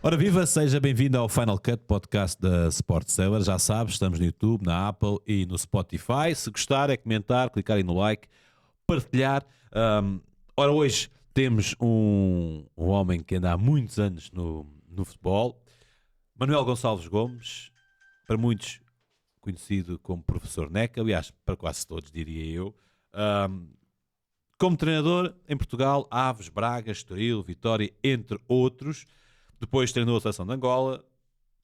Ora viva, seja bem-vindo ao Final Cut, podcast da Sport Seller. Já sabes, estamos no YouTube, na Apple e no Spotify. Se gostar é comentar, clicar aí no like, partilhar. Ora, hoje temos um homem que anda há muitos anos no futebol, Manuel Gonçalves Gomes, para muitos conhecido como Professor Neca, aliás, para quase todos, diria eu. Como treinador em Portugal, Aves, Braga, Estoril, Vitória, entre outros. Depois treinou a seleção de Angola,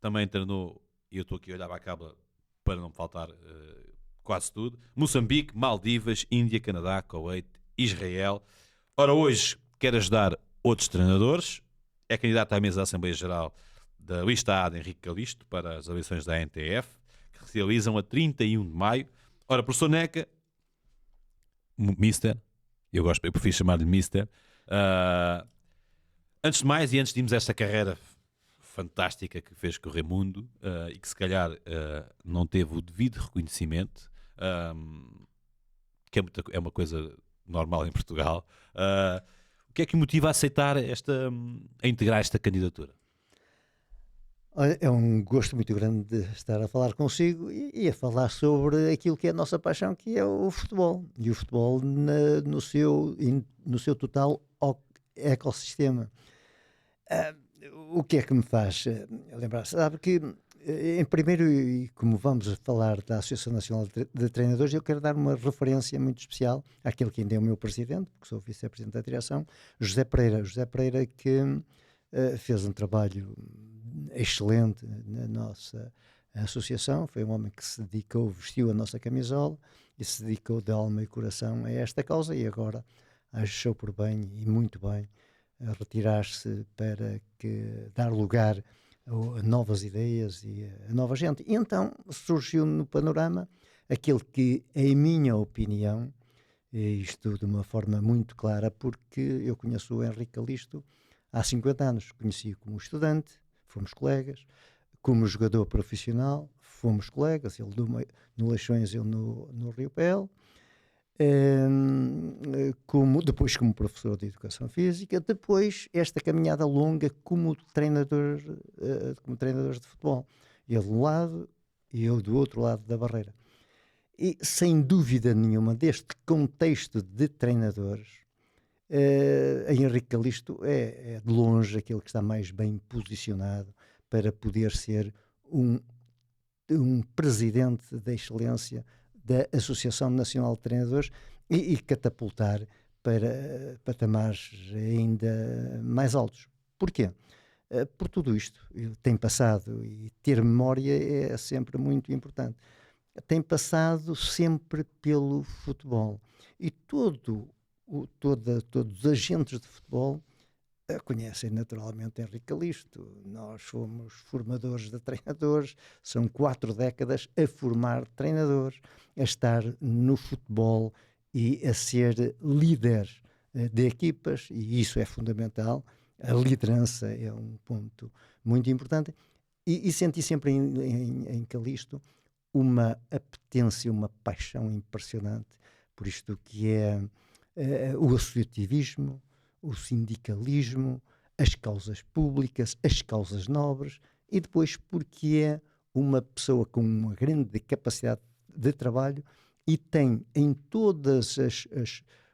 também treinou, e eu estou aqui a olhar para a cábula para não me faltar quase tudo, Moçambique, Maldivas, Índia, Canadá, Kuwait, Israel. Ora, hoje quer ajudar outros treinadores, é candidato à mesa da Assembleia Geral da lista A de Henrique Calisto para as eleições da ANTF, que se realizam a 31 de maio. Ora, professor Neca, Mister, eu prefiro chamar-lhe Mister. Antes de mais, e antes de irmos a esta carreira fantástica que fez com o Raimundo e que se calhar não teve o devido reconhecimento, que é uma coisa normal em Portugal, o que é que o motiva a aceitar a integrar esta candidatura? Olha, é um gosto muito grande de estar a falar consigo e a falar sobre aquilo que é a nossa paixão, que é o futebol. E o futebol no seu total ecossistema. Ah, o que é que me faz lembrar? Sabe que, em primeiro, e como vamos falar da Associação Nacional de Treinadores, eu quero dar uma referência muito especial àquele que ainda é o meu presidente, porque sou vice-presidente da direção, José Pereira. José Pereira que fez um trabalho excelente na nossa associação, foi um homem que se dedicou, vestiu a nossa camisola e se dedicou de alma e coração a esta causa e agora achou por bem e muito bem a retirar-se para dar lugar a novas ideias e a nova gente. E então surgiu no panorama aquele que, em minha opinião, isto de uma forma muito clara, porque eu conheço o Henrique Calisto há 50 anos, conheci-o como estudante, fomos colegas, como jogador profissional, fomos colegas, ele no Leixões, eu no Rio Pel, depois como professor de Educação Física, depois esta caminhada longa como treinadores de futebol. Ele de um lado e eu do outro lado da barreira. E sem dúvida nenhuma, deste contexto de treinadores, Henrique Calisto é de longe aquele que está mais bem posicionado para poder ser um presidente da excelência da Associação Nacional de Treinadores e catapultar para patamares ainda mais altos. Porquê? Por tudo isto, tem passado, e ter memória é sempre muito importante, tem passado sempre pelo futebol. E todos os agentes de futebol conhecem naturalmente Henrique Calisto. Nós fomos formadores de treinadores, são 4 décadas a formar treinadores, a estar no futebol e a ser líder de equipas, e isso é fundamental. A liderança é um ponto muito importante. E senti sempre em Calisto uma apetência, uma paixão impressionante por isto que é o associativismo, o sindicalismo, as causas públicas, as causas nobres, e depois porque é uma pessoa com uma grande capacidade de trabalho e tem em todas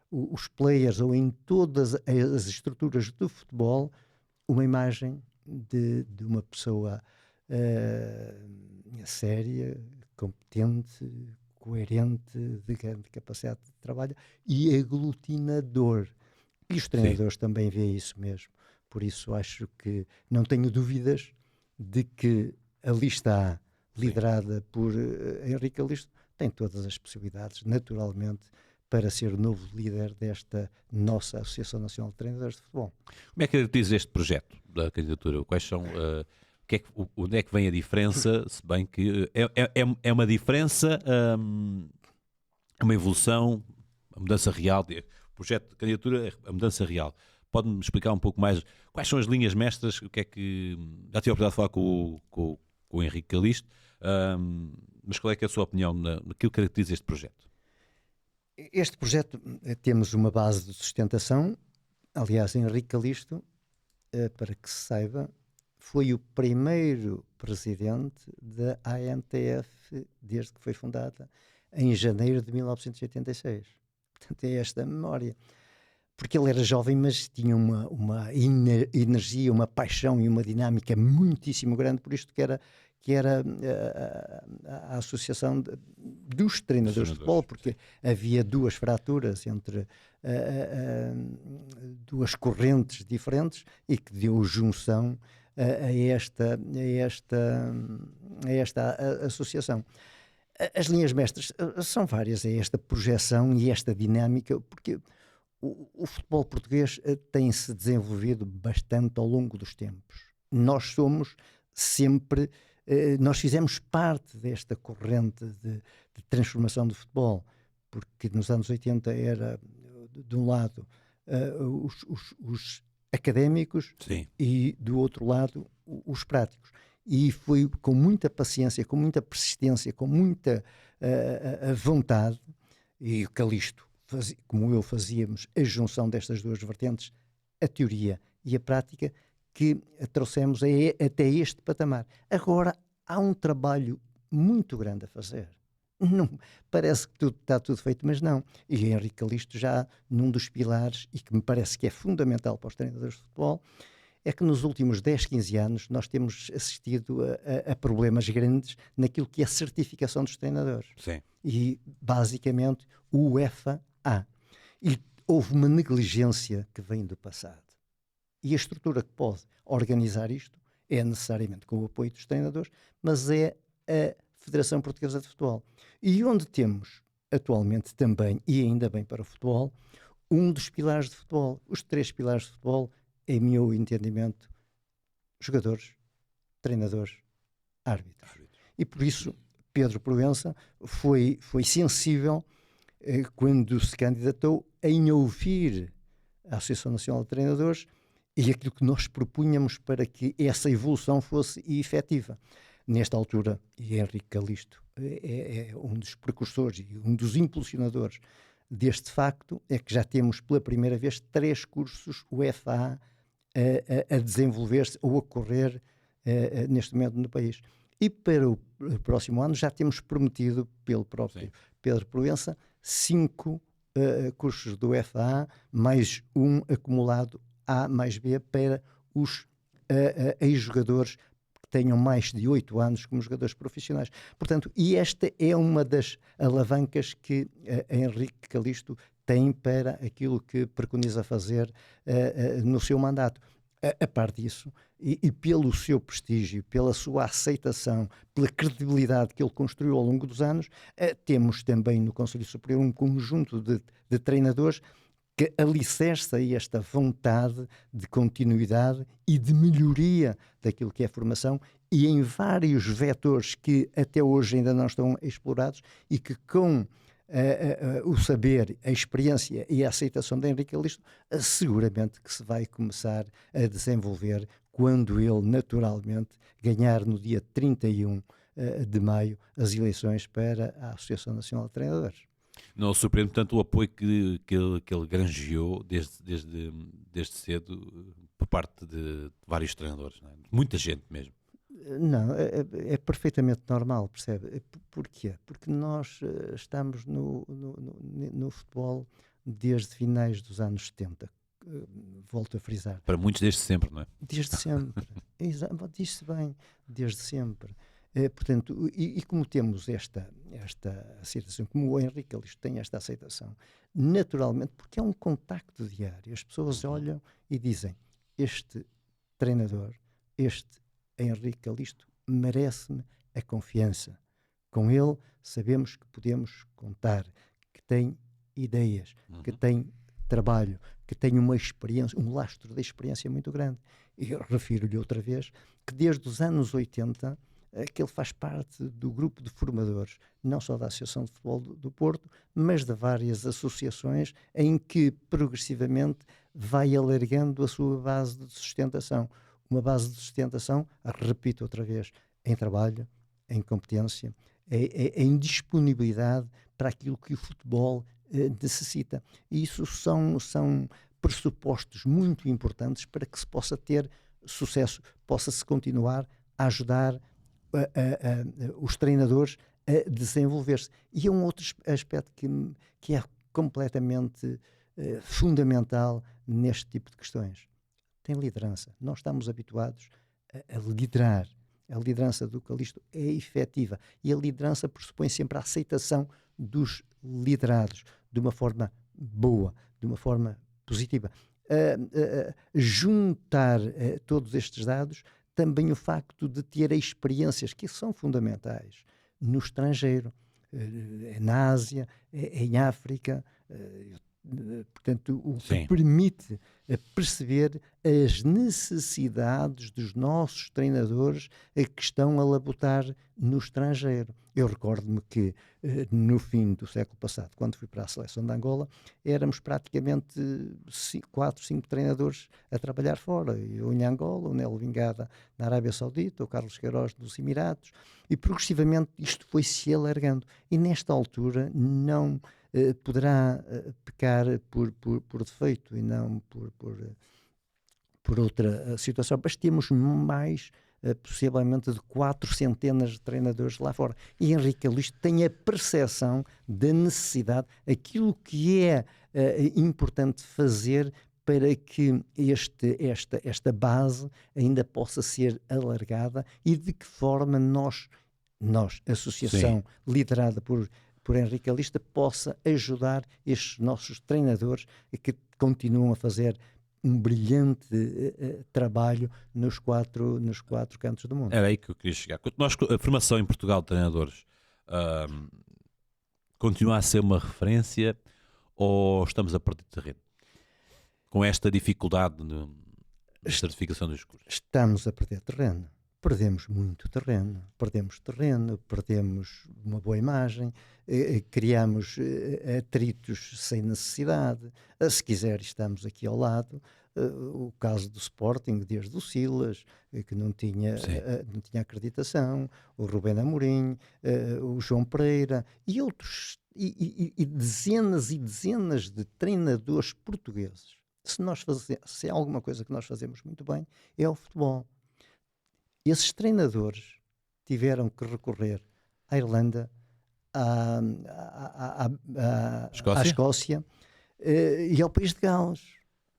os players ou em todas as estruturas do futebol uma imagem de uma pessoa séria, competente, coerente, de grande capacidade de trabalho e aglutinador. E os treinadores também veem isso mesmo. Por isso acho que não tenho dúvidas de que a lista A, liderada por Henrique Calisto, tem todas as possibilidades, naturalmente, para ser o novo líder desta nossa Associação Nacional de Treinadores de Futebol. Como é que caracteriza este projeto da candidatura? Quais são... onde é que vem a diferença? Se bem que é uma diferença, é uma evolução, a mudança real. O projeto de candidatura é a mudança real. Pode-me explicar um pouco mais quais são as linhas mestras? O que é que... Já tive a oportunidade de falar com o Henrique Calisto, mas qual é que é a sua opinião naquilo que caracteriza este projeto? Este projeto, temos uma base de sustentação. Aliás, Henrique Calisto, para que se saiba, foi o primeiro presidente da ANTF desde que foi fundada em janeiro de 1986. Portanto, é esta a memória. Porque ele era jovem, mas tinha uma energia, uma paixão e uma dinâmica muitíssimo grande, por isto que era a associação dos treinadores de futebol, porque havia duas fraturas entre duas correntes diferentes e que deu junção a esta associação. As linhas mestras são várias, é esta projeção e esta dinâmica, porque o futebol português tem-se desenvolvido bastante ao longo dos tempos. Nós somos sempre, nós fizemos parte desta corrente de transformação do futebol, porque nos anos 80 era, de um lado, os académicos. Sim. E, do outro lado, os práticos. E foi com muita paciência, com muita persistência, com muita vontade, e o Calixto, como eu fazíamos a junção destas duas vertentes, a teoria e a prática, que trouxemos até este patamar. Agora, há um trabalho muito grande a fazer. Não, parece que está tudo feito, mas não. E Henrique Calixto, já num dos pilares, e que me parece que é fundamental para os treinadores de futebol, é que nos últimos 10, 15 anos nós temos assistido a problemas grandes naquilo que é a certificação dos treinadores. Sim. E, basicamente, o UEFA há. E houve uma negligência que vem do passado. E a estrutura que pode organizar isto é necessariamente com o apoio dos treinadores, mas é a Federação Portuguesa de Futebol. E onde temos atualmente também, e ainda bem para o futebol, um dos pilares de futebol. Os 3 pilares de futebol, em meu entendimento, jogadores, treinadores, árbitros. E por isso Pedro Proença foi sensível quando se candidatou em ouvir a Associação Nacional de Treinadores e aquilo que nós propunhamos para que essa evolução fosse efetiva. Nesta altura, e Henrique Calixto é um dos precursores e um dos impulsionadores deste facto, é que já temos pela primeira vez 3 cursos UEFA a desenvolver-se ou a correr neste momento no país. E para o próximo ano já temos prometido pelo próprio Pedro Proença 5 cursos do FA, mais um acumulado A mais B para os ex-jogadores que tenham mais de 8 anos como jogadores profissionais. Portanto, e esta é uma das alavancas que Henrique Calixto tem para aquilo que preconiza fazer no seu mandato. A par disso, e pelo seu prestígio, pela sua aceitação, pela credibilidade que ele construiu ao longo dos anos, temos também no Conselho Superior um conjunto de treinadores que alicerça esta vontade de continuidade e de melhoria daquilo que é a formação e em vários vetores que até hoje ainda não estão explorados e que com o saber, a experiência e a aceitação de Henrique Calixto, seguramente que se vai começar a desenvolver quando ele naturalmente ganhar no dia 31 de maio as eleições para a Associação Nacional de Treinadores. Não surpreende, portanto, o apoio que ele granjeou desde cedo por parte de vários treinadores, não é? Muita gente mesmo. Não, é perfeitamente normal, percebe? Porquê? Porque nós estamos no futebol desde finais dos anos 70. Volto a frisar. Para muitos desde sempre, não é? Desde sempre. Diz-se bem, desde sempre. Portanto, e como temos esta aceitação, como o Henrique Calixto tem esta aceitação, naturalmente, porque é um contacto diário, as pessoas olham e dizem, este treinador, este Henrique Calixto merece-me a confiança. Com ele sabemos que podemos contar, que tem ideias, que tem trabalho, que tem uma experiência, um lastro de experiência muito grande. E eu refiro-lhe outra vez que desde os anos 80 que ele faz parte do grupo de formadores, não só da Associação de Futebol do Porto, mas de várias associações em que progressivamente vai alargando a sua base de sustentação. Uma base de sustentação, repito outra vez, em trabalho, em competência, em disponibilidade para aquilo que o futebol necessita. E isso são pressupostos muito importantes para que se possa ter sucesso possa-se continuar a ajudar os treinadores a desenvolver-se. E é um outro aspecto que é completamente fundamental neste tipo de questões. Tem liderança. Nós estamos habituados a liderar. A liderança do Calixto é efetiva. E a liderança pressupõe sempre a aceitação dos liderados de uma forma boa, de uma forma positiva. Juntar todos estes dados, também o facto de ter experiências que são fundamentais no estrangeiro, na Ásia, em África, portanto, o que permite perceber as necessidades dos nossos treinadores que estão a labutar no estrangeiro. Eu recordo-me que no fim do século passado, quando fui para a seleção de Angola, éramos praticamente 4, 5 treinadores a trabalhar fora. Eu em Angola, o Nelo Vingada na Arábia Saudita, o Carlos Queiroz nos Emirados, e progressivamente isto foi-se alargando. E nesta altura não poderá pecar por defeito e não por outra situação, mas temos mais possivelmente de 400 de treinadores lá fora. E Henrique Calixto tem a percepção da necessidade, aquilo que é importante fazer para que esta base ainda possa ser alargada e de que forma nós associação liderada por Henrique Calixto, possa ajudar estes nossos treinadores que continuam a fazer um brilhante trabalho nos quatro cantos do mundo. Era aí que eu queria chegar. A formação em Portugal de treinadores continua a ser uma referência ou estamos a perder terreno? Com esta dificuldade na certificação dos cursos? Estamos a perder terreno. Perdemos muito terreno, perdemos uma boa imagem, criamos atritos sem necessidade. Se quiser, estamos aqui ao lado. O caso do Sporting, desde o Silas, que não tinha acreditação, o Rubén Amorim, o João Pereira e outros, e dezenas e dezenas de treinadores portugueses. Se há alguma coisa que nós fazemos muito bem, é o futebol. Esses treinadores tiveram que recorrer à Irlanda, à Escócia e ao país de Gales,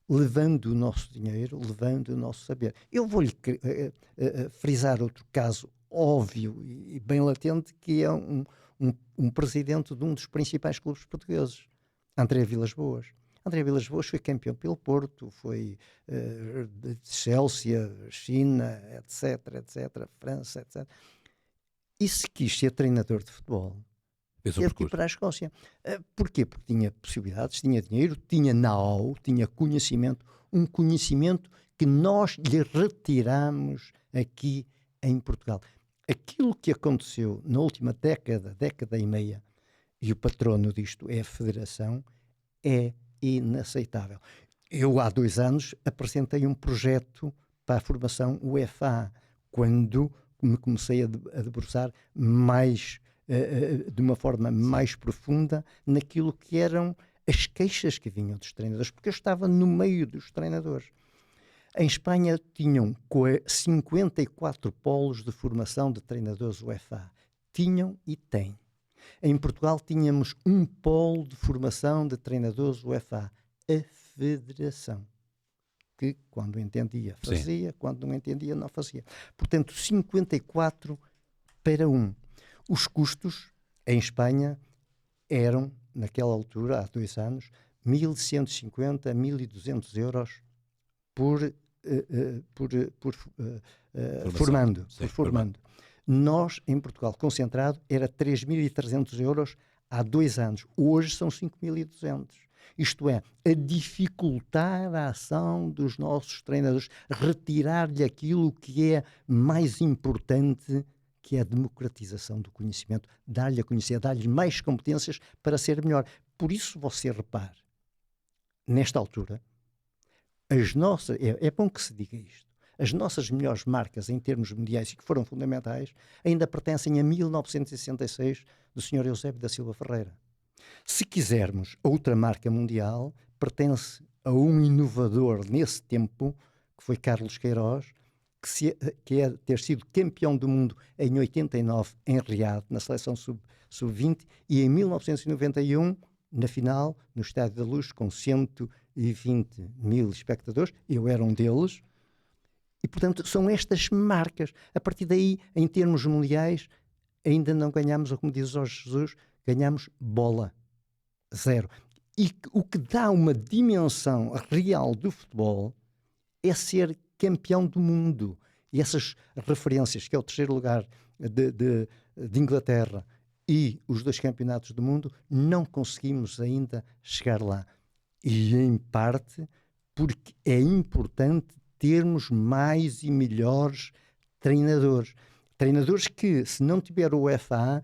levando o nosso dinheiro, levando o nosso saber. Eu vou-lhe frisar outro caso óbvio e bem latente, que é um presidente de um dos principais clubes portugueses, André Vilas-Boas. André Vilas-Boas foi campeão pelo Porto, foi de Chelsea, China, etc., França, etc. E se quis ser treinador de futebol, teve que ir para a Escócia. Porquê? Porque tinha possibilidades, tinha dinheiro, tinha know-how, tinha conhecimento, um conhecimento que nós lhe retiramos aqui em Portugal. Aquilo que aconteceu na última década e meia, e o patrono disto é a Federação, é inaceitável. Eu há 2 anos apresentei um projeto para a formação UEFA, quando me comecei a debruçar mais, de uma forma mais profunda, naquilo que eram as queixas que vinham dos treinadores, porque eu estava no meio dos treinadores. Em Espanha tinham 54 polos de formação de treinadores UEFA. Tinham e têm. Em Portugal tínhamos um polo de formação de treinadores UEFA, a Federação, que quando entendia fazia, quando não entendia não fazia. Portanto, 54 para 1. Os custos em Espanha eram, naquela altura, há 2 anos, 1.150 a 1.200 euros por formando. Nós, em Portugal, concentrado, era 3.300 euros há 2 anos. Hoje são 5.200. Isto é, a dificultar a ação dos nossos treinadores, retirar-lhe aquilo que é mais importante, que é a democratização do conhecimento, dar-lhe a conhecer, dar-lhe mais competências para ser melhor. Por isso, você repare, nesta altura, é bom que se diga isto, as nossas melhores marcas em termos mundiais e que foram fundamentais ainda pertencem a 1966 do Sr. Eusébio da Silva Ferreira. Se quisermos, outra marca mundial pertence a um inovador nesse tempo, que foi Carlos Queiroz, que é ter sido campeão do mundo em 89 em Riad, na seleção sub-20, e em 1991, na final, no Estádio da Luz, com 120 mil espectadores, eu era um deles, e portanto são estas marcas. A partir daí, em termos mundiais, ainda não ganhamos, ou como diz Jorge Jesus, ganhamos bola, zero. E o que dá uma dimensão real do futebol é ser campeão do mundo. E essas referências, que é o terceiro lugar de Inglaterra e os 2 campeonatos do mundo, não conseguimos ainda chegar lá. E em parte porque é importante termos mais e melhores treinadores. Treinadores que, se não tiver o UEFA,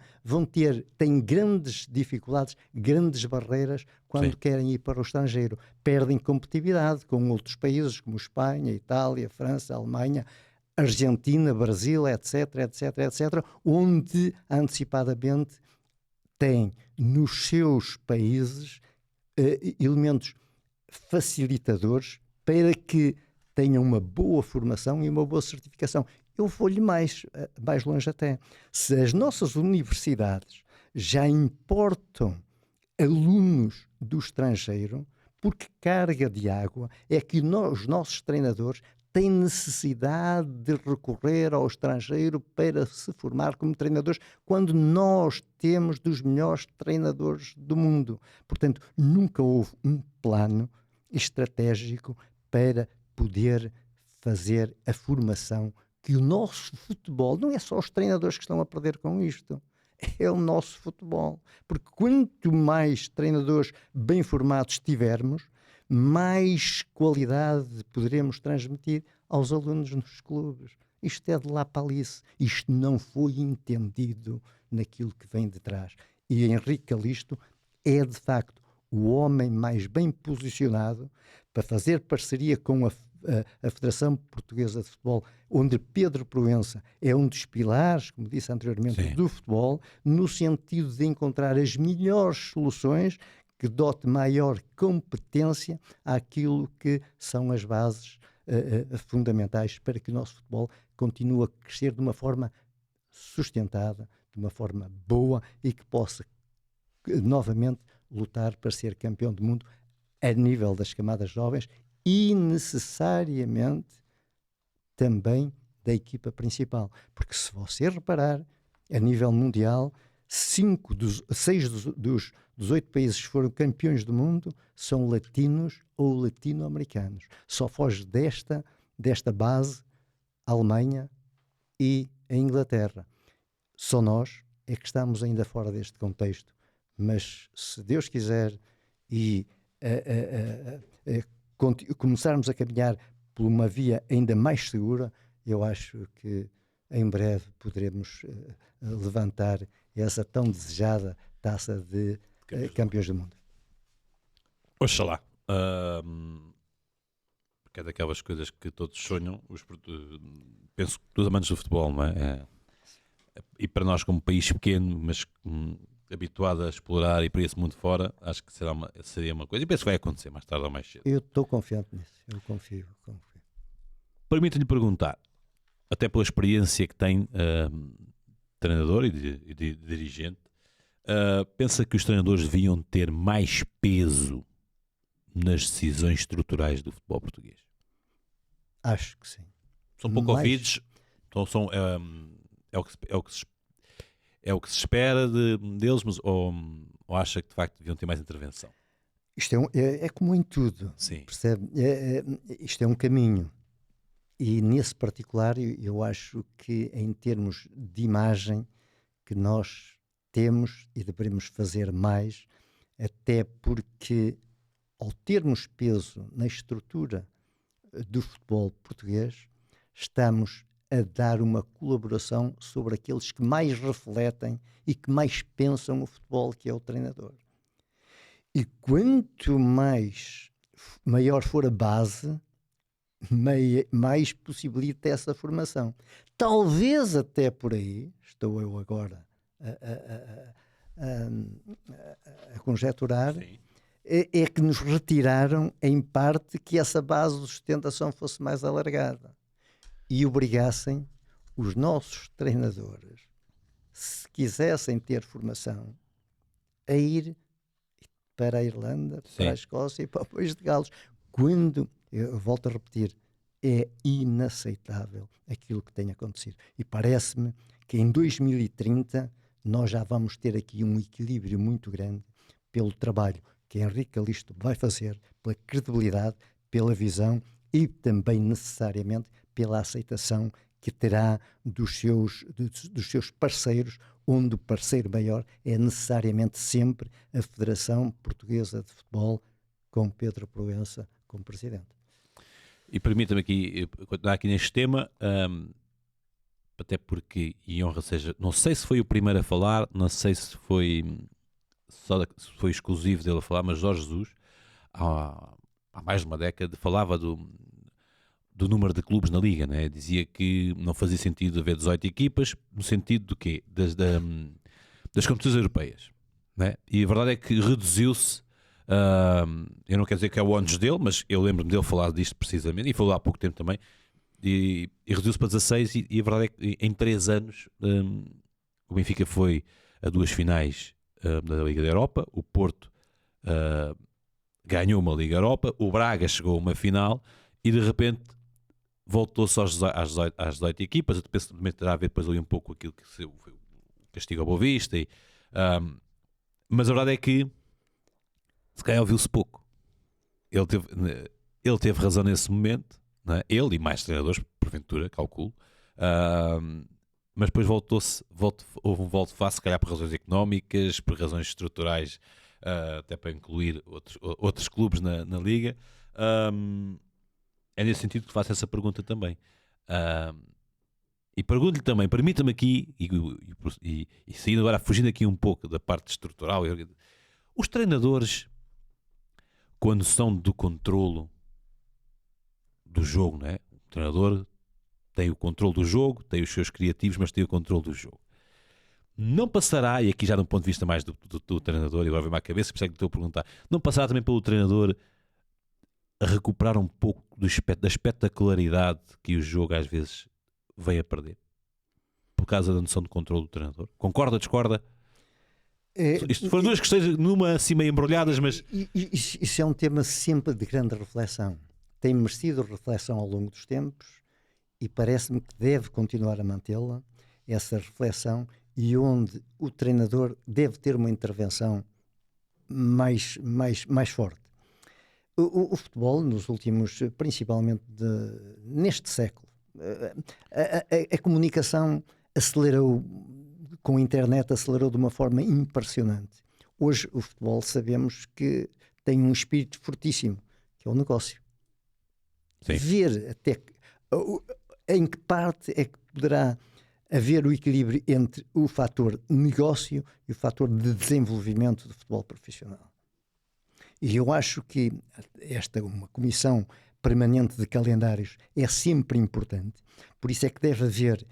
têm grandes dificuldades, grandes barreiras quando Sim. querem ir para o estrangeiro. Perdem competitividade com outros países como Espanha, Itália, França, Alemanha, Argentina, Brasil, etc, etc, etc, onde antecipadamente têm nos seus países elementos facilitadores para que tenham uma boa formação e uma boa certificação. Eu vou-lhe mais longe até. Se as nossas universidades já importam alunos do estrangeiro, por que carga de água é que os nossos treinadores têm necessidade de recorrer ao estrangeiro para se formar como treinadores, quando nós temos dos melhores treinadores do mundo? Portanto, nunca houve um plano estratégico para poder fazer a formação, que o nosso futebol, não é só os treinadores que estão a perder com isto, é o nosso futebol. Porque quanto mais treinadores bem formados tivermos, mais qualidade poderemos transmitir aos alunos nos clubes. Isto é de lá para ali. Isto não foi entendido naquilo que vem de trás. E Henrique Calisto é, de facto, o homem mais bem posicionado para fazer parceria com a Federação Portuguesa de Futebol, onde Pedro Proença é um dos pilares, como disse anteriormente, Sim. do futebol, no sentido de encontrar as melhores soluções que dote maior competência àquilo que são as bases fundamentais para que o nosso futebol continue a crescer de uma forma sustentada, de uma forma boa e que possa novamente lutar para ser campeão do mundo a nível das camadas jovens e necessariamente também da equipa principal. Porque se você reparar, a nível mundial, 6 dos 8 países que foram campeões do mundo são latinos ou latino-americanos. Só foge desta base a Alemanha e a Inglaterra. Só nós é que estamos ainda fora deste contexto. Mas, se Deus quiser, e começarmos a caminhar por uma via ainda mais segura, eu acho que em breve poderemos levantar essa tão desejada taça de campeões do mundo. Oxalá. Porque é daquelas coisas que todos sonham. Penso que todos amantes do futebol, não é? E para nós, como país pequeno, mas habituado a explorar e para esse mundo fora, acho que seria uma coisa. E penso que vai acontecer mais tarde ou mais cedo. Eu estou confiante nisso. Eu confio. Permita-lhe perguntar, até pela experiência que tem treinador e de dirigente, pensa que os treinadores deviam ter mais peso nas decisões estruturais do futebol português? Acho que sim. São pouco ouvidos, então é o que se espera deles, mas ou acha que de facto deviam ter mais intervenção? Isto é como em tudo, Sim. Percebe? Isto é um caminho. E nesse particular, eu acho que em termos de imagem que nós temos e deveríamos fazer mais, até porque ao termos peso na estrutura do futebol português, estamos a dar uma colaboração sobre aqueles que mais refletem e que mais pensam o futebol, que é o treinador. E quanto maior for a base, mais possibilita essa formação. Talvez até por aí, estou eu agora a conjecturar, é que nos retiraram, em parte, que essa base de sustentação fosse mais alargada. e obrigassem os nossos treinadores, se quisessem ter formação, a ir para a Irlanda, para a Escócia e para o País de Gales. Quando, eu volto a repetir, é inaceitável aquilo que tem acontecido. E parece-me que em 2030 nós já vamos ter aqui um equilíbrio muito grande pelo trabalho que Henrique Calixto vai fazer, pela credibilidade, pela visão e também necessariamente pela aceitação que terá dos seus parceiros, onde o parceiro maior é necessariamente sempre a Federação Portuguesa de Futebol, com Pedro Proença como presidente. E permita-me aqui continuar aqui neste tema, até porque, e honra seja, não sei se foi o primeiro a falar, não sei se foi exclusivo dele a falar, mas Jorge Jesus, há mais de uma década, falava do número de clubes na Liga, né? Dizia que não fazia sentido haver 18 equipas, no sentido do quê? Das competições europeias, né? E a verdade é que reduziu-se, eu não quero dizer que é o ónus dele, mas eu lembro-me dele falar disto precisamente, e falou há pouco tempo também, e reduziu-se para 16, e a verdade é que em 3 anos o Benfica foi a 2 finais da Liga da Europa, o Porto ganhou uma Liga Europa, o Braga chegou a uma final, e de repente voltou-se às 18 equipas. Eu penso que também terá a ver depois ali um pouco aquilo que foi o castigo ao Boa Vista, mas a verdade é que se calhar ouviu-se pouco. Ele teve razão nesse momento, não é? Ele e mais treinadores, porventura, calculo, mas depois houve um volte-face, se calhar por razões económicas, por razões estruturais, até para incluir outros clubes na Liga. É nesse sentido que faço essa pergunta também. E pergunto-lhe também, permita-me aqui, e saindo agora, fugindo aqui um pouco da parte estrutural, os treinadores, quando são do controlo do jogo, não é? O treinador tem o controle do jogo, tem os seus criativos, mas tem o controle do jogo. Não passará, e aqui já de um ponto de vista mais do treinador, e agora vem-me à cabeça, por isso é que estou a perguntar, não passará também pelo treinador a recuperar um pouco da espetacularidade que o jogo às vezes vem a perder por causa da noção de controle do treinador? Concorda, discorda? Isto foram duas questões numa assim meio embrulhadas, mas... Isso é um tema sempre de grande reflexão. Tem merecido reflexão ao longo dos tempos e parece-me que deve continuar a mantê-la, essa reflexão, e onde o treinador deve ter uma intervenção mais forte. O futebol, nos últimos, principalmente neste século, a comunicação acelerou, com a internet acelerou de uma forma impressionante. Hoje o futebol sabemos que tem um espírito fortíssimo, que é o negócio. Sim. Ver até em que parte é que poderá haver o equilíbrio entre o fator negócio e o fator de desenvolvimento do futebol profissional. E eu acho que uma comissão permanente de calendários é sempre importante, por isso é que deve haver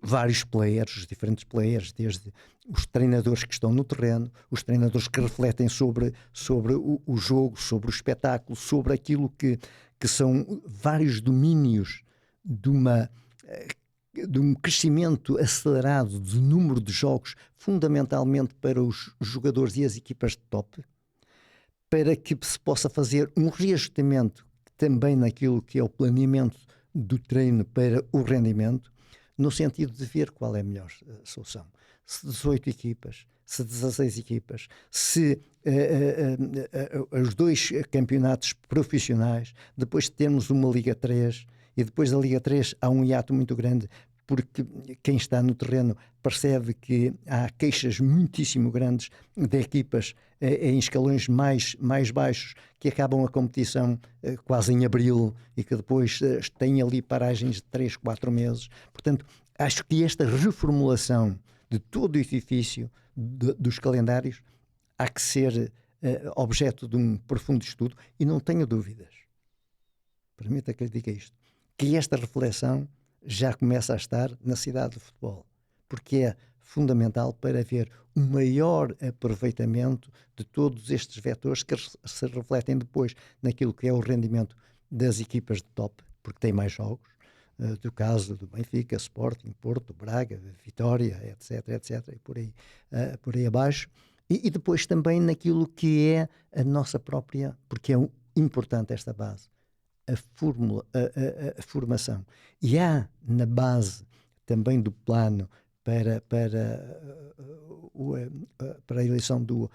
vários players, os diferentes players, desde os treinadores que estão no terreno, os treinadores que refletem sobre o jogo, sobre o espetáculo, sobre aquilo que são vários domínios de um crescimento acelerado do número de jogos, fundamentalmente para os jogadores e as equipas de top, para que se possa fazer um reajustamento também naquilo que é o planeamento do treino para o rendimento, no sentido de ver qual é a melhor solução. Se 18 equipas, se 16 equipas, se os 2 campeonatos profissionais, depois de termos uma Liga 3, e depois da Liga 3 há um hiato muito grande, porque quem está no terreno percebe que há queixas muitíssimo grandes de equipas em escalões mais baixos que acabam a competição quase em abril e que depois têm ali paragens de 3, 4 meses. Portanto, acho que esta reformulação de todo o edifício dos calendários há que ser objeto de um profundo estudo, e não tenho dúvidas, permita que lhe diga isto, que esta reflexão já começa a estar na cidade do futebol, porque é fundamental para haver um maior aproveitamento de todos estes vetores que se refletem depois naquilo que é o rendimento das equipas de top, porque têm mais jogos, do caso do Benfica, Sporting, Porto, Braga, Vitória, etc, e por aí abaixo. E depois também naquilo que é a nossa própria, porque é importante esta base, a formação. E há na base também do plano para a eleição do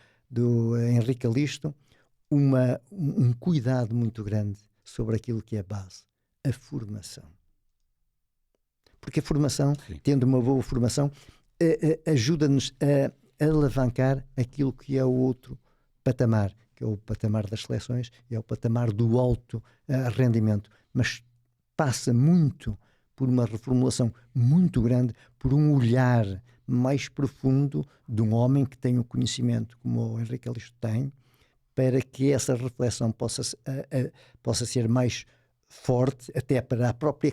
Henrique Calixto um cuidado muito grande sobre aquilo que é a base, a formação. Porque a formação, Sim. tendo uma boa formação, ajuda-nos a alavancar aquilo que é o outro patamar, que é o patamar das seleções, é o patamar do alto rendimento. Mas passa muito por uma reformulação muito grande, por um olhar mais profundo de um homem que tem o conhecimento, como o Henrique Calixto tem, para que essa reflexão possa ser mais forte, até para a própria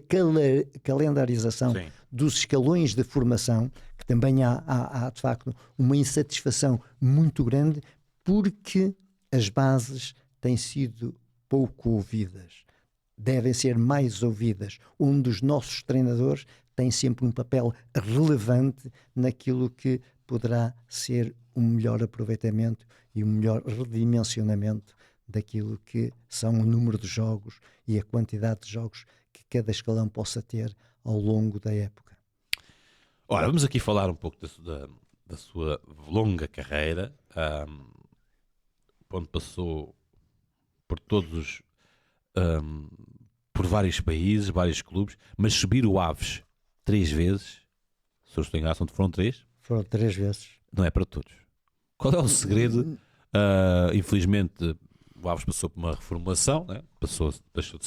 calendarização Sim. dos escalões de formação, que também há de facto uma insatisfação muito grande, porque as bases têm sido pouco ouvidas. Devem ser mais ouvidas, onde os nossos treinadores têm sempre um papel relevante naquilo que poderá ser um melhor aproveitamento e um melhor redimensionamento daquilo que são o número de jogos e a quantidade de jogos que cada escalão possa ter ao longo da época. Ora, vamos aqui falar um pouco da sua longa carreira, onde passou por todos por vários países, vários clubes, mas subir o Aves 3 vezes, se eu estou enganado, foram 3, Foram 3 vezes. não é para todos. Qual é o segredo? Infelizmente o Aves passou por uma reformulação, né? Deixou de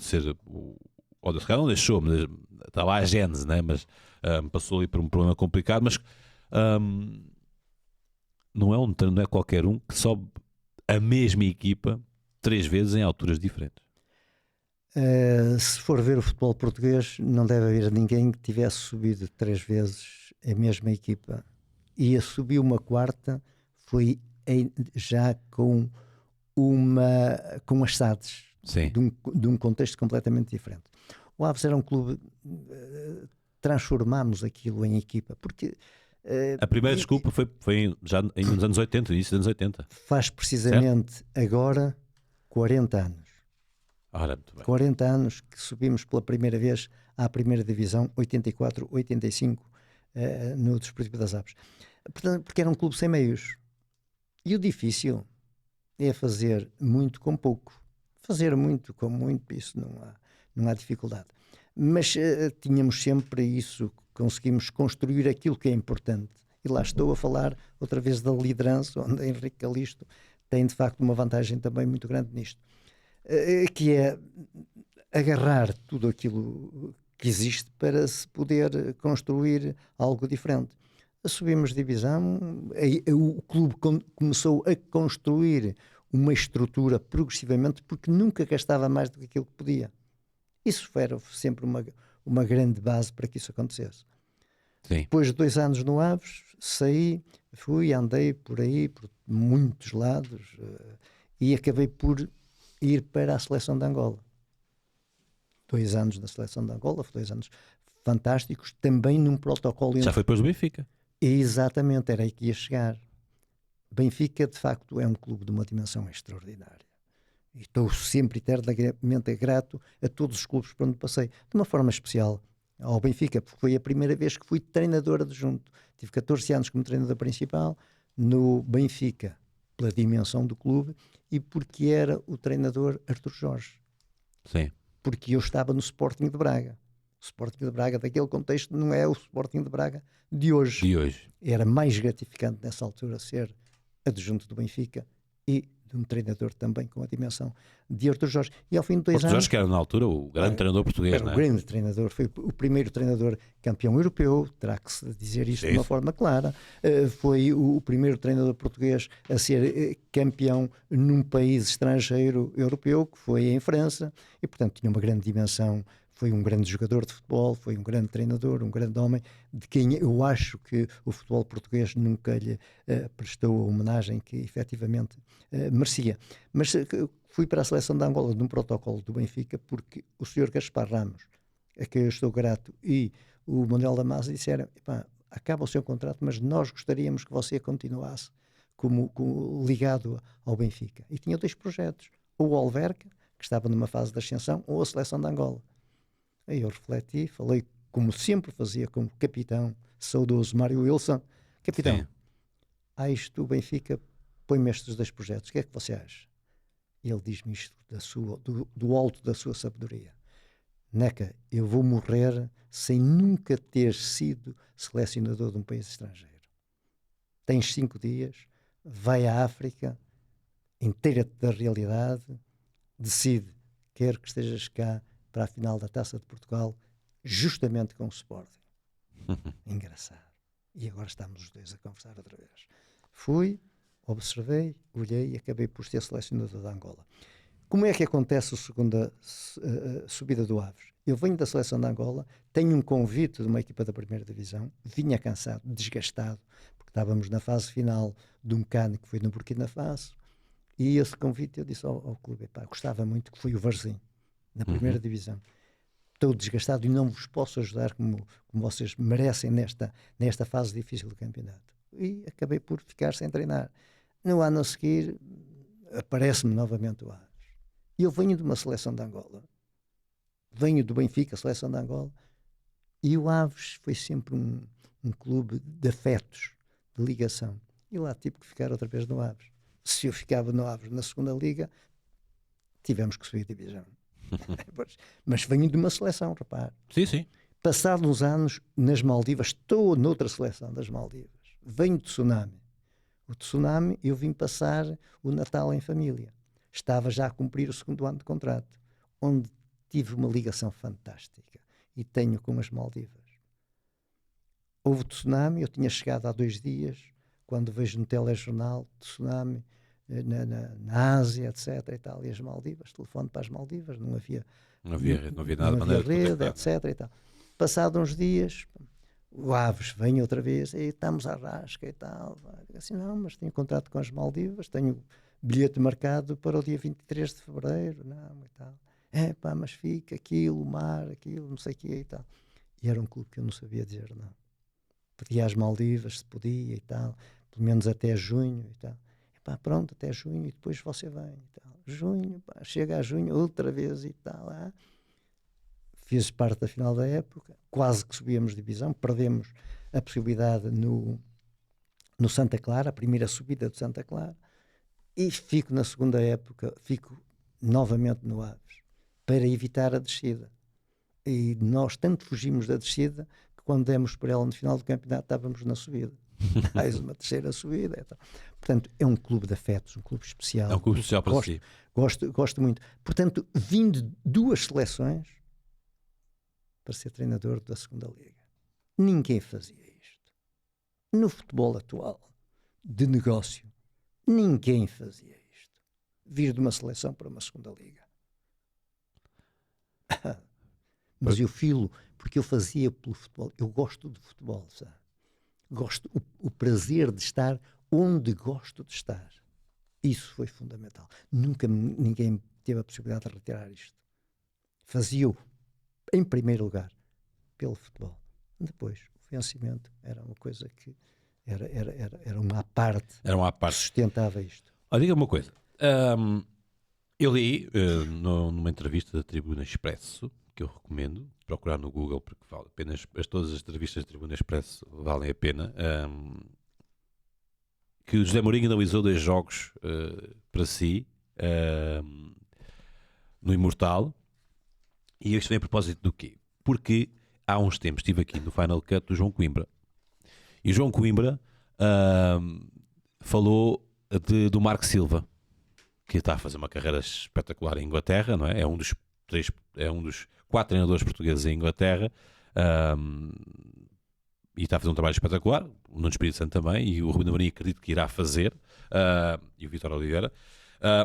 ser ou se calhar não deixou, mas está lá a gênese, né? Mas passou ali por um problema complicado, mas não é qualquer um que sobe a mesma equipa 3 vezes em alturas diferentes. Se for ver o futebol português, não deve haver ninguém que tivesse subido 3 vezes a mesma equipa. E a subir uma quarta foi já com as SADs, de um contexto completamente diferente. O Aves era um clube, transformámos aquilo em equipa, porque a primeira desculpa foi já nos anos 80, início dos anos 80. Faz precisamente certo? Agora 40 anos. Ora, muito bem. 40 anos que subimos pela primeira vez à primeira divisão, 84, 85, no Desportivo das Aves. Portanto, porque era um clube sem meios. E o difícil é fazer muito com pouco. Fazer muito com muito, isso não há dificuldade. Mas tínhamos sempre isso, conseguimos construir aquilo que é importante. E lá estou a falar outra vez da liderança, onde Henrique Calixto tem de facto uma vantagem também muito grande nisto. Que é agarrar tudo aquilo que existe para se poder construir algo diferente. Subimos divisão, o clube começou a construir uma estrutura progressivamente porque nunca gastava mais do que aquilo que podia. Isso era sempre uma grande base para que isso acontecesse. Sim. Depois de 2 anos no Aves, andei por aí, por muitos lados, e acabei por ir para a seleção de Angola. 2 anos na seleção de Angola, 2 anos fantásticos, também num protocolo... Já foi depois do Benfica. Exatamente, era aí que ia chegar. Benfica, de facto, é um clube de uma dimensão extraordinária. E estou sempre eternamente grato a todos os clubes por onde passei. De uma forma especial ao Benfica, porque foi a primeira vez que fui treinador adjunto. Tive 14 anos como treinador principal no Benfica, pela dimensão do clube, e porque era o treinador Artur Jorge. Sim. Porque eu estava no Sporting de Braga. O Sporting de Braga daquele contexto não é o Sporting de Braga de hoje. Era mais gratificante nessa altura ser adjunto do Benfica e de um treinador também com a dimensão de Artur Jorge. E ao fim de 2 anos... Artur Jorge, que era na altura o grande treinador português, era não é? O grande treinador, foi o primeiro treinador campeão europeu, terá que se dizer isto de uma forma clara. Foi o primeiro treinador português a ser campeão num país estrangeiro europeu, que foi em França, e portanto tinha uma grande dimensão. Foi um grande jogador de futebol, foi um grande treinador, um grande homem, de quem eu acho que o futebol português nunca lhe prestou a homenagem que efetivamente merecia. Mas fui para a seleção de Angola num protocolo do Benfica porque o Sr. Gaspar Ramos a quem eu estou grato, e o Manuel Damasio disseram, epá, acaba o seu contrato, mas nós gostaríamos que você continuasse como ligado ao Benfica. E tinha 2 projetos, ou o Alverca, que estava numa fase de ascensão, ou a seleção de Angola. Aí eu refleti, falei como sempre fazia como capitão, saudoso Mário Wilson, capitão, Sim. isto o Benfica põe-me estes 2 projetos, o que é que você acha? E ele diz-me isto do alto da sua sabedoria. Neca, eu vou morrer sem nunca ter sido selecionador de um país estrangeiro. Tens 5 dias, vai à África, inteira-te da realidade, decide, quero que estejas cá para a final da Taça de Portugal, justamente com o Sporting. Engraçado. E agora estamos os 2 a conversar outra vez. Fui, observei, olhei e acabei por ser selecionador da Angola. Como é que acontece a segunda subida do Aves? Eu venho da seleção de Angola, tenho um convite de uma equipa da primeira divisão, vinha cansado, desgastado, porque estávamos na fase final de um CAN que foi no Burkina Faso, e esse convite eu disse ao clube, pá, gostava muito, que foi o Varzim, na primeira divisão. Estou desgastado e não vos posso ajudar como vocês merecem nesta fase difícil do campeonato. E acabei por ficar sem treinar. No ano a seguir, aparece-me novamente o Aves. E eu venho de uma seleção de Angola. Venho do Benfica, seleção de Angola. E o Aves foi sempre um clube de afetos, de ligação. E lá tive que ficar outra vez no Aves. Se eu ficava no Aves na segunda liga, tivemos que subir a divisão. Mas venho de uma seleção, rapaz. Sim, sim. Passados uns anos, nas Maldivas, estou noutra seleção das Maldivas. Venho de Tsunami. O Tsunami, eu vim passar o Natal em família. Estava já a cumprir o 2º ano de contrato, onde tive uma ligação fantástica. E tenho com as Maldivas. Houve Tsunami, eu tinha chegado há 2 dias, quando vejo no telejornal Tsunami, na Ásia, etc. e tal, e as Maldivas, telefone para as Maldivas, não havia nada não havia rede, etc. e tal. Passados uns dias, o Aves vem outra vez, e estamos à rasca e tal. Assim, não, mas tenho contrato com as Maldivas, tenho bilhete marcado para o dia 23 de fevereiro, não, e tal. Pá, mas fica aquilo, o mar, aquilo, não sei o quê e tal. E era um clube que eu não sabia dizer não. Pedia às Maldivas se podia e tal, pelo menos até junho e tal. Pá, pronto, até junho e depois você vem e tal. Junho, pá, chega a junho outra vez e tal. Fiz parte da final da época, quase que subíamos divisão, perdemos a possibilidade no Santa Clara, a primeira subida do Santa Clara, e fico na segunda época, fico novamente no Aves, para evitar a descida. E nós tanto fugimos da descida, que quando demos por ela no final do campeonato estávamos na subida. Mais uma terceira subida. Então. Portanto, é um clube de afetos, um clube especial. É um clube especial para si. Gosto muito. Portanto, vim de 2 seleções para ser treinador da segunda liga. Ninguém fazia isto. No futebol atual, de negócio, ninguém fazia isto. Vir de uma seleção para uma segunda liga. Mas eu filo, porque eu fazia pelo futebol. Eu gosto de futebol, sabe? Gosto o prazer de estar onde gosto de estar. Isso foi fundamental. Nunca ninguém teve a possibilidade de retirar isto. Fazia-o, em primeiro lugar, pelo futebol. Depois, o vencimento era uma coisa que era uma parte. Era uma parte. Que sustentava isto. Diga-me uma coisa. Eu li numa entrevista da Tribuna Expresso, que eu recomendo procurar no Google, porque vale apenas, todas as entrevistas da Tribuna Expresso valem a pena, que o José Mourinho analisou 2 jogos para si no Imortal. E isto vem a propósito do quê? Porque há uns tempos estive aqui no Final Cut do João Coimbra, e o João Coimbra falou do Marco Silva, que está a fazer uma carreira espetacular em Inglaterra, não é? É um dos 4 treinadores portugueses em Inglaterra, e está a fazer um trabalho espetacular. O Nuno Espírito Santo também, e o Ruben Amorim acredito que irá fazer, e o Vítor Oliveira.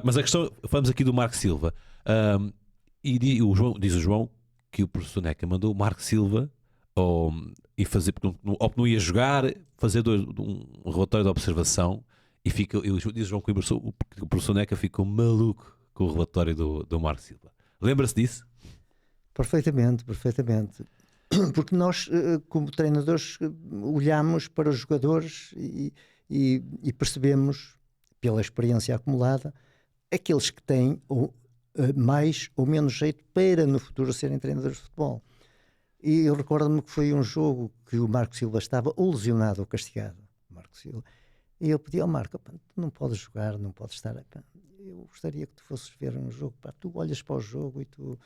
Mas a questão, falamos aqui do Marco Silva, e diz o João que o professor Neca mandou o Marco Silva e fazer, porque não ia jogar, fazer um relatório de observação, e diz o João Coimbra, o professor Neca ficou maluco com o relatório do Marco Silva. Lembra-se disso? Perfeitamente, perfeitamente. Porque nós, como treinadores, olhamos para os jogadores e percebemos, pela experiência acumulada, aqueles que têm mais ou menos jeito para no futuro serem treinadores de futebol. E eu recordo-me que foi um jogo que o Marco Silva estava ou lesionado ou castigado. Marco Silva. E eu pedi ao Marco: tu não podes jogar, não podes estar. Eu gostaria que tu fosses ver um jogo. Tu olhas para o jogo e tu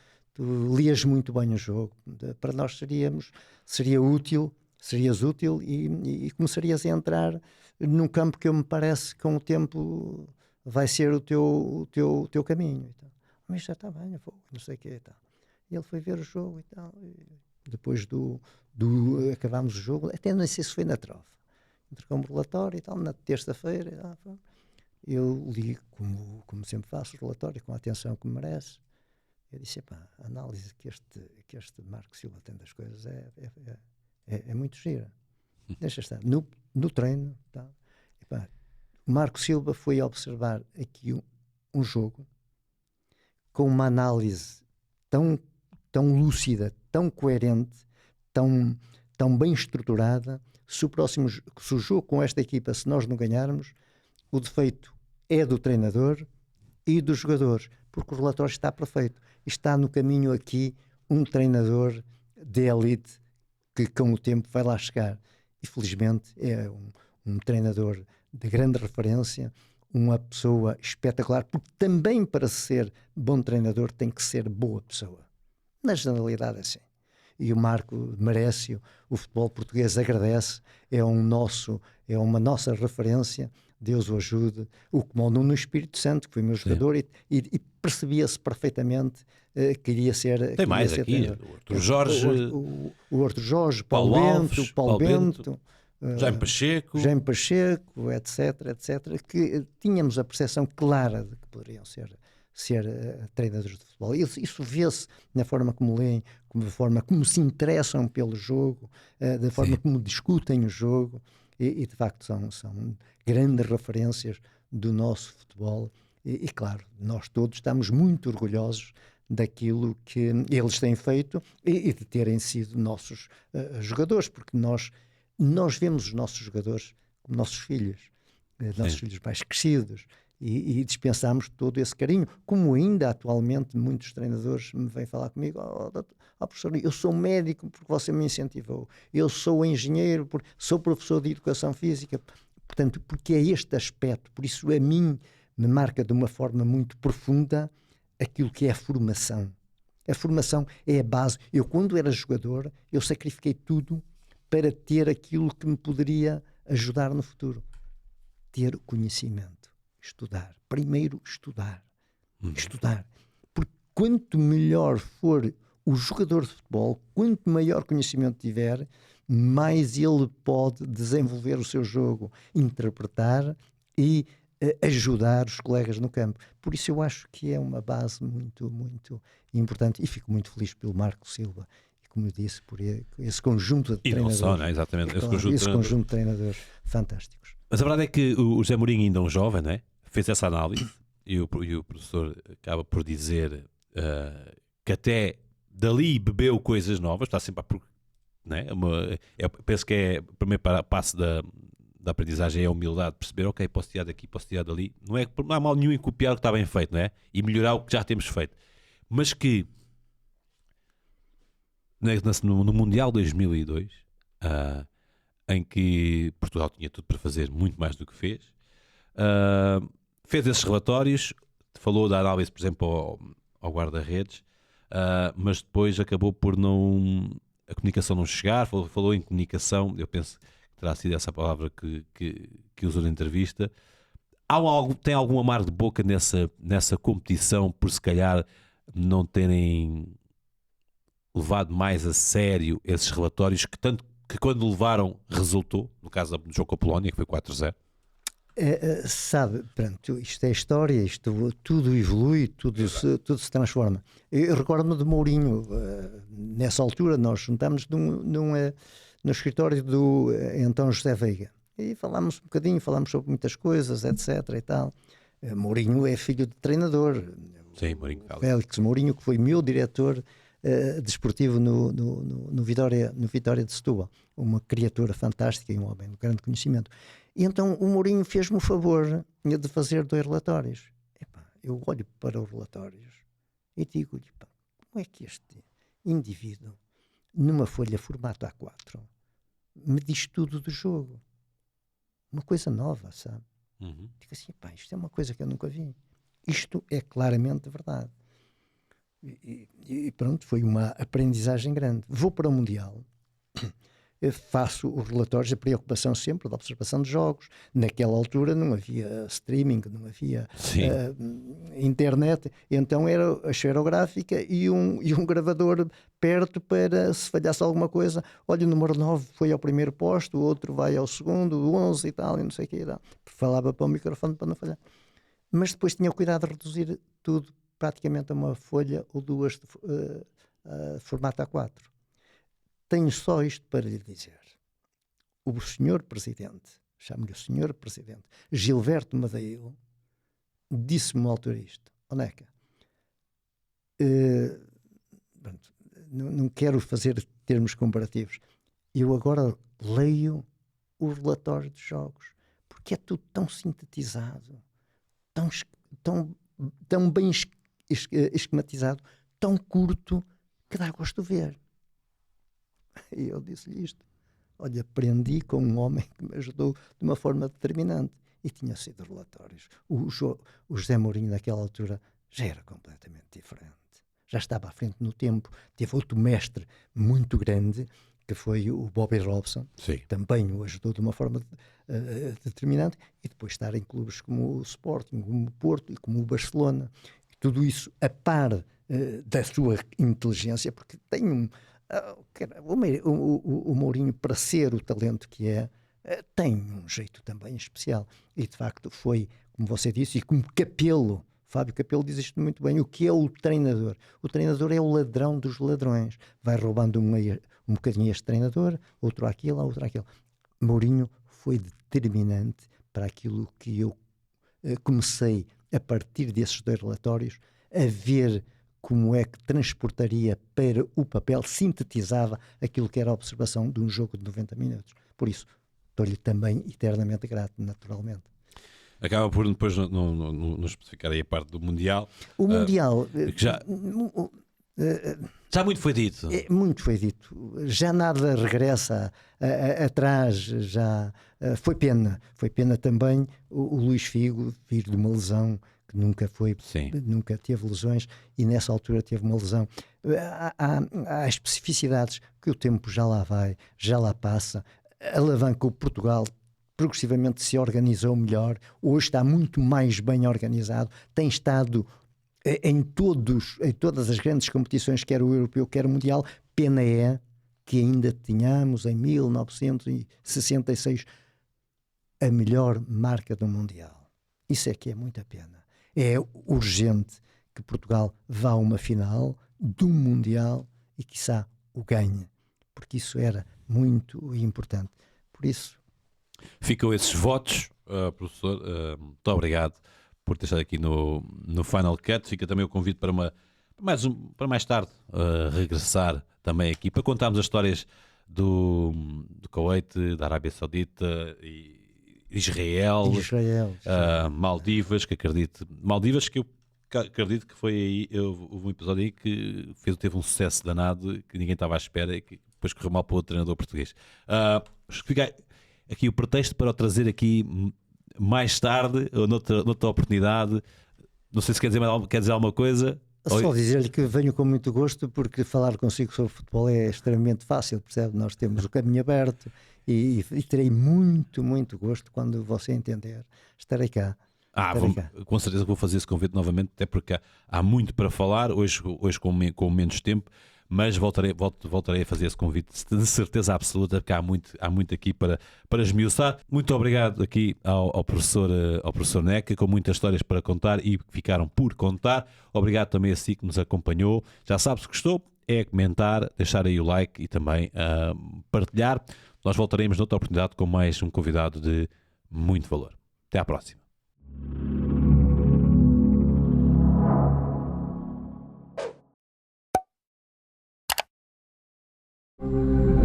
lias muito bem o jogo. Para nós serias útil e começarias a entrar num campo que me parece que com o tempo vai ser o teu caminho. Então, mas já está bem, não sei o que. E ele foi ver o jogo e tal. Depois acabámos o jogo, até não sei se foi na trofa, entregou-me o relatório e tal, na terça-feira. Eu li, como sempre faço, o relatório com a atenção que merece. Eu disse: a análise que este Marco Silva tem das coisas é muito gira. Deixa estar. No treino, tá? O Marco Silva foi observar aqui um jogo com uma análise tão lúcida, tão coerente, tão bem estruturada. Se o jogo com esta equipa, se nós não ganharmos, o defeito é do treinador e dos jogadores, porque o relatório está perfeito. Está no caminho aqui um treinador de elite que com o tempo vai lá chegar. E felizmente é um treinador de grande referência, uma pessoa espetacular, porque também para ser bom treinador tem que ser boa pessoa. Na generalidade é assim. E o Marco merece, o futebol português agradece, é uma nossa referência. Deus o ajude, o comandou no Espírito Santo, que foi meu jogador, e percebia-se perfeitamente que iria ser. Tem mais ser aqui, o Arthur Jorge, o Arthur Jorge, Paulo Alves, Paulo Bento, Jaime Pacheco, etc., que tínhamos a percepção clara de que poderiam ser treinadores de futebol. Isso vê-se na forma como leem, na forma como se interessam pelo jogo, da forma como discutem o jogo. E de facto são grandes referências do nosso futebol e claro, nós todos estamos muito orgulhosos daquilo que eles têm feito e de terem sido nossos jogadores, porque nós vemos os nossos jogadores como nossos filhos mais crescidos e dispensamos todo esse carinho, como ainda atualmente muitos treinadores me vêm falar comigo: professor, eu sou médico porque você me incentivou, eu sou engenheiro porque sou professor de educação física, portanto, porque é este aspecto, por isso a mim me marca de uma forma muito profunda aquilo que é a formação. A formação é a base. Eu, quando era jogador, eu sacrifiquei tudo para ter aquilo que me poderia ajudar no futuro. Ter conhecimento. Estudar. Primeiro estudar. Estudar. Porque quanto melhor for o jogador de futebol, quanto maior conhecimento tiver, mais ele pode desenvolver o seu jogo, interpretar e ajudar os colegas no campo. Por isso eu acho que é uma base muito, muito importante e fico muito feliz pelo Marco Silva e, como eu disse, por esse conjunto de treinadores. E não só, não é? Exatamente. Esse conjunto de treinadores fantásticos. Mas a verdade é que o José Mourinho, ainda um jovem, não é? Fez essa análise e o professor acaba por dizer que até dali bebeu coisas novas, está sempre não é? Penso que é o primeiro passo da aprendizagem, é a humildade, perceber: ok, posso tirar daqui, posso tirar dali. Não há mal nenhum em copiar o que está bem feito, não é? E melhorar o que já temos feito. Mas que no Mundial 2002, em que Portugal tinha tudo para fazer muito mais do que fez, fez esses relatórios, falou da análise, por exemplo, ao guarda-redes, mas depois acabou por a comunicação não chegar. Falou em comunicação, eu penso que terá sido essa a palavra que usou na entrevista. Tem algum amargo de boca nessa competição, por se calhar não terem levado mais a sério esses relatórios, que quando levaram resultou, no caso do jogo com a Polónia, que foi 4-0? Sabe, pronto, isto é história, isto tudo evolui, tudo se transforma. Eu recordo-me de Mourinho, nessa altura nós juntámos no escritório do então José Veiga e falámos um bocadinho, falámos sobre muitas coisas, etc. e tal. Mourinho é filho de treinador. Sim, Mourinho. Félix Mourinho, que foi meu diretor desportivo no Vitória de Setúbal. Uma criatura fantástica e um homem de grande conhecimento. E então o Mourinho fez-me o favor de fazer 2 relatórios. Epá, eu olho para os relatórios e digo-lhe, como é que este indivíduo, numa folha formato A4, me diz tudo do jogo? Uma coisa nova, sabe? Uhum. Digo assim, isto é uma coisa que eu nunca vi. Isto é claramente verdade. E pronto, foi uma aprendizagem grande. Vou para o Mundial, faço os relatórios, a preocupação sempre da observação de jogos. Naquela altura não havia streaming, não havia internet, então era a esferográfica e um gravador perto para, se falhasse alguma coisa, olha, o número 9 foi ao primeiro posto, o outro vai ao segundo, o 11 e tal, e não sei o que. Falava para o microfone para não falhar. Mas depois tinha o cuidado de reduzir tudo praticamente a uma folha ou 2 de formato A4. Tenho só isto para lhe dizer. O senhor Presidente, chamo-lhe o senhor Presidente, Gilberto Madeiro, disse-me uma altura isto. Oneca, não quero fazer termos comparativos. Eu agora leio os relatórios dos jogos, porque é tudo tão sintetizado, tão bem esquematizado, tão curto, que dá gosto de ver. E eu disse-lhe isto. Olha, aprendi com um homem que me ajudou de uma forma determinante. E tinha sido relatórios. O José Mourinho, naquela altura, já era completamente diferente. Já estava à frente no tempo. Teve outro mestre muito grande, que foi o Bobby Robson. Sim. Também o ajudou de uma forma determinante. E depois estar em clubes como o Sporting, como o Porto e como o Barcelona. E tudo isso a par da sua inteligência, porque tem o Mourinho, para ser o talento que é, tem um jeito também especial. E de facto foi, como você disse, e como Capello, Fábio Capello diz isto muito bem, o que é o treinador? O treinador é o ladrão dos ladrões. Vai roubando um bocadinho este treinador, outro àquilo, outro àquilo. Mourinho foi determinante para aquilo que eu comecei, a partir desses 2 relatórios, a ver como é que transportaria para o papel, sintetizava aquilo que era a observação de um jogo de 90 minutos. Por isso, estou-lhe também eternamente grato, naturalmente. Acaba por depois não especificar aí a parte do Mundial. O Mundial... Já muito foi dito. Muito foi dito. Já nada regressa atrás. Já foi pena. Foi pena também o Luís Figo vir de uma lesão que nunca teve lesões, e nessa altura teve uma lesão. Há especificidades que o tempo já lá vai, já lá passa. Alavancou Portugal, progressivamente se organizou melhor, hoje está muito mais bem organizado, tem estado em todas as grandes competições, quer o europeu, quer o mundial. Pena é que ainda tínhamos em 1966 a melhor marca do mundial. Isso é que é muita pena. É urgente que Portugal vá a uma final do mundial e quiçá o ganhe, porque isso era muito importante. Por isso... Ficam esses votos, professor. Muito obrigado por ter estado aqui no Final Cut. Fica também o convite para mais tarde regressar também aqui para contarmos as histórias do Kuwait, da Arábia Saudita e Israel. Maldivas, que eu acredito que foi aí, houve um episódio aí que teve um sucesso danado que ninguém estava à espera e que depois correu mal para o treinador português. Fica aqui o pretexto para o trazer aqui mais tarde, ou noutra oportunidade. Não sei se quer dizer alguma coisa. Só dizer-lhe que venho com muito gosto, porque falar consigo sobre futebol é extremamente fácil, percebe? Nós temos o caminho aberto e terei muito, muito gosto quando você entender. Estarei cá. Com certeza vou fazer esse convite novamente, até porque há muito para falar, hoje com menos tempo, mas voltarei a fazer esse convite de certeza absoluta, porque há muito aqui para esmiuçar. Muito obrigado aqui ao professor Neca, com muitas histórias para contar e que ficaram por contar. Obrigado também a si que nos acompanhou. Já sabe, se gostou, é comentar, deixar aí o like e também partilhar. Nós voltaremos noutra oportunidade com mais um convidado de muito valor. Até à próxima. Obrigado.